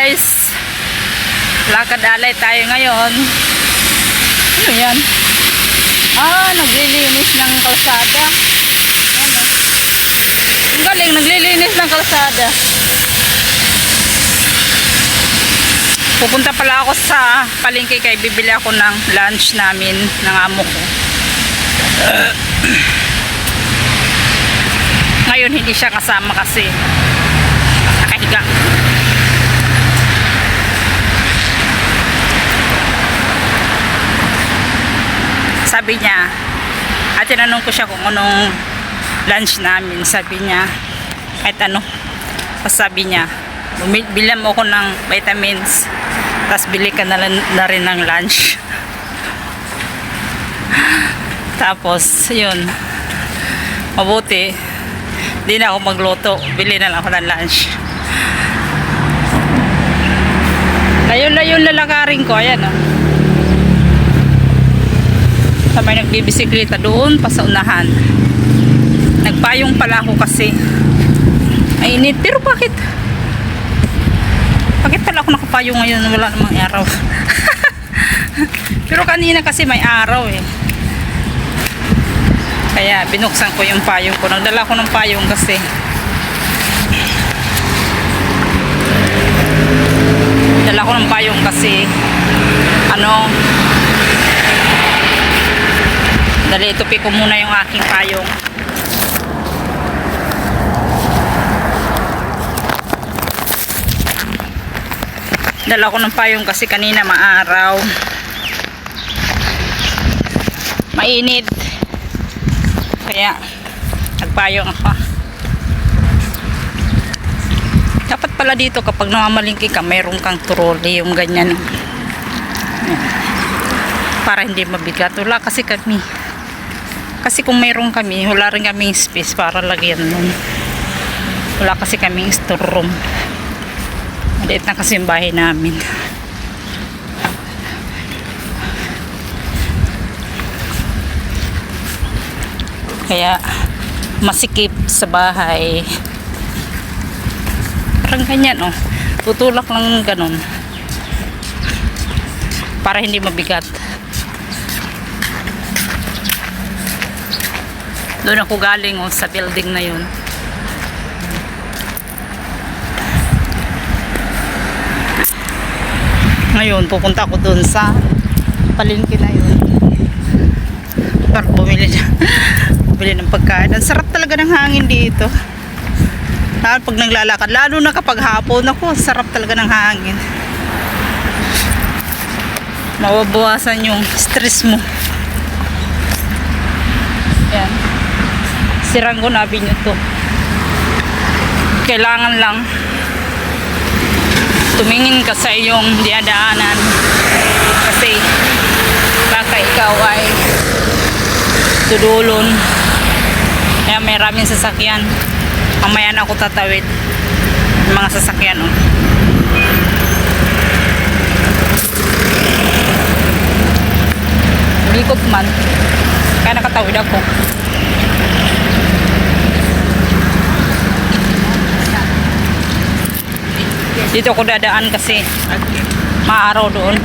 guys, lakad alay tayo ngayon. Ano yan? Naglilinis ng kalsada. Ano? Ang galing, naglilinis ng kalsada. Pupunta pala ako sa palengke kay bibili ako ng lunch namin ng amo ko. Ngayon hindi siya kasama kasi nakahiga. Sabi niya, at tinanong ko siya kung anong lunch namin. Sabi niya, kahit ano. Sabi niya, bilan mo ko ng vitamins, tapos bili ka na rin ng lunch. Tapos yun, mabuti di na ako magluto, bili na lang ako ng lunch. Layo-layo lalakarin ko. Ayan o, sa may nagbibisikleta doon pa sa unahan. Nagpayong pala ako kasi mainit. Pero bakit pala ako nakapayong ngayon? Wala namang araw. Pero kanina kasi may araw eh, kaya binuksan ko yung payong ko. Nagdala ko ng payong kasi dali, itupi ko muna yung aking payong. Dala ko ng payong kasi kanina maaraw, mainit, kaya nagpayong ako. Dapat pala dito kapag namamalingki ka, mayroon kang trolley, yung ganyan, para hindi mabigat. Wala kasi kami, kasi kung mayroon kami, wala rin kaming space para lagyan nun. Wala kasi kaming storeroom, maliit na kasi yung bahay namin. Kaya masikip sa bahay. Parang ganyan, oh. Tutulak lang ganun para hindi mabigat. Doon ako galing, oh, sa building na yun. Ngayon pupunta ako doon sa palengke na yun para bumili ng pagkain. Ang sarap talaga ng hangin dito, lalo pag naglalakad, lalo na kapag hapon. Ako, sarap talaga ng hangin. Mababawasan yung stress mo. Yan, Sirango na Avenue to. Kailangan lang tumingin ka sa iyong diadaanan, kasi baka ikaw ay dudulon. Kaya may maraming sasakyan. Mamaya na ako tatawid yung mga sasakyan, oh. Likot man, kaya nakatawid ako. Dito ko dadaan kasi maaraw doon.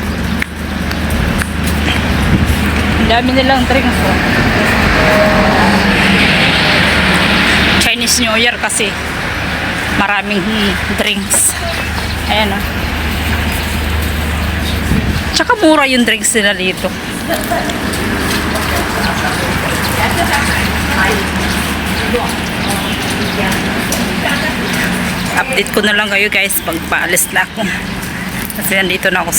Ang dami nilang drinks, oh. Chinese New Year kasi maraming drinks. Ayan, oh. Tsaka mura yung drinks nila dito. Update ko na lang kayo, guys, pag paalis na ako, kasi nandito na ako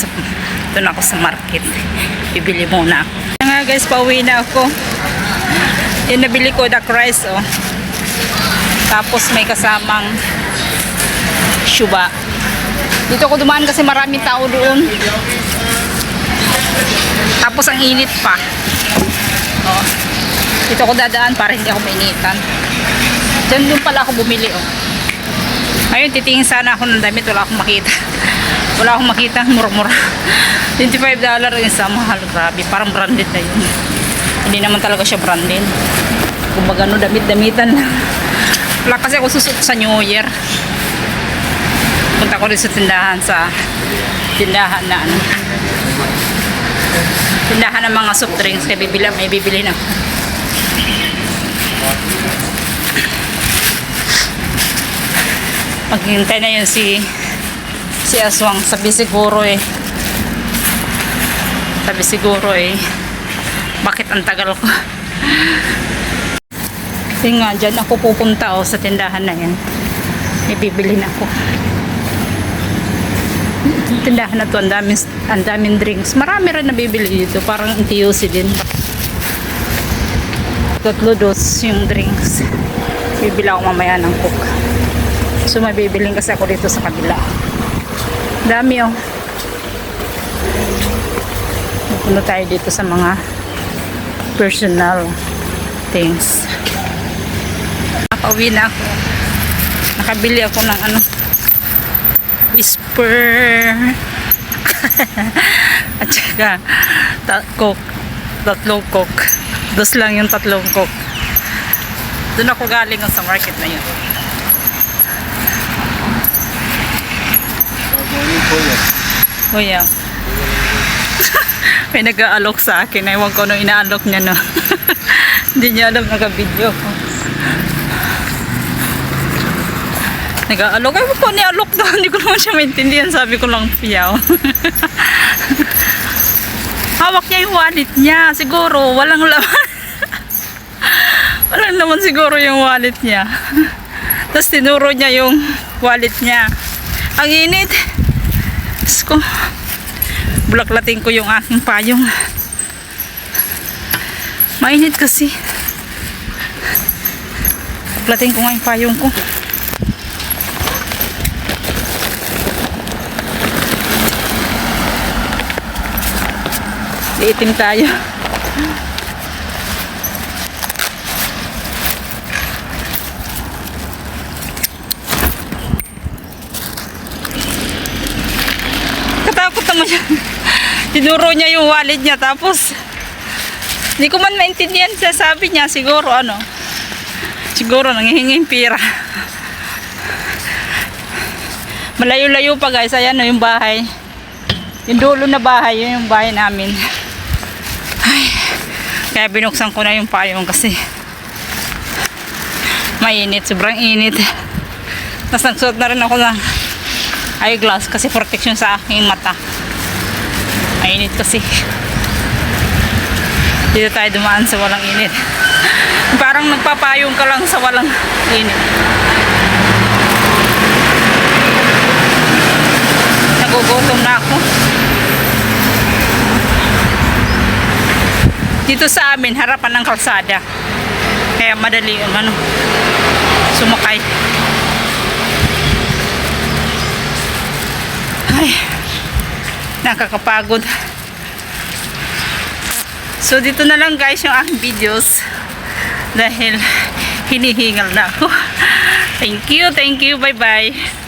sa market. Bibili muna ako. Kaya nga, guys, pauwi na ako. Yung nabili ko, duck rice, oh. Tapos may kasamang syuba. Dito ko dumaan kasi maraming tao doon. Tapos ang init pa, oh. Dito ko dadaan para hindi ako mainitan. Diyan doon pala ako bumili, oh. Ayun, titingin sana ako ng damit, wala akong makita. Wala akong makita, mura-mura. $25 yung isa, mahal, grabe. Parang branded na yun. Hindi naman talaga siya branded. Kumbaga, no, damit-damitan lang. Wala kasi ako susot sa New Year. Punta Punta ko rin sa tindahan na ano. Tindahan ng mga soft drinks kaya may bibili na. Maghintay na yun si Aswang. Sabi siguro bakit ang tagal ko. Kasi nga dyan ako pupunta sa tindahan na yan. May bibili na ako. Tindahan na to, ang daming drinks. Marami rin nabibili dito. Parang TUC din. 3 dos yung drinks. Bibili ako mamaya ng Coke. So may bibiling kasi ako dito sa kabila. Dami Puno tayo dito sa mga personal things. Nakauwi na ako. Nakabili ako ng Whisper. At saka Coke. 3 Coke. Dos lang yung 3 Coke. Doon ako galing sa market na yun. Kuya. May nag-aalok sa akin. Ewan ko nung inaalok niya no. Hindi niya alam naka-video ko. Nag-aalok. Ewan ko nialok daw. Hindi ko naman siya maintindihan. Sabi ko lang piyaw. Hawak niya yung wallet niya. Siguro walang laman. Walang naman siguro yung wallet niya. Tapos tinuro niya yung wallet niya. Ang init. Diyos ko. Bulaklatin ko yung aking payong. Mainit kasi. Bulaklatin ko nga yung payong ko. Iitim tayo. Katakot naman siya. Tinuro niya yung wallet niya tapos hindi ko man maintindihan siya. Sabi niya siguro siguro nangihinging pira. Malayo-layo pa guys. Ayan yung bahay. Yung dulo na bahay, yun yung bahay namin. Ay, kaya binuksan ko na yung payong kasi mainit, sobrang init. Tapos nagsuot na rin ako ng eyeglass kasi protection sa aking mata. Mainit kasi. Dito tayo dumaan sa walang init. Parang nagpapayong ka lang sa walang init. Nagugutom na ako. Dito sa amin, harapan ng kalsada. Kaya madali sumakay. Ay, nakakapagod. So dito na lang guys yung aking videos. Dahil hinihingal na ako. Thank you, bye bye.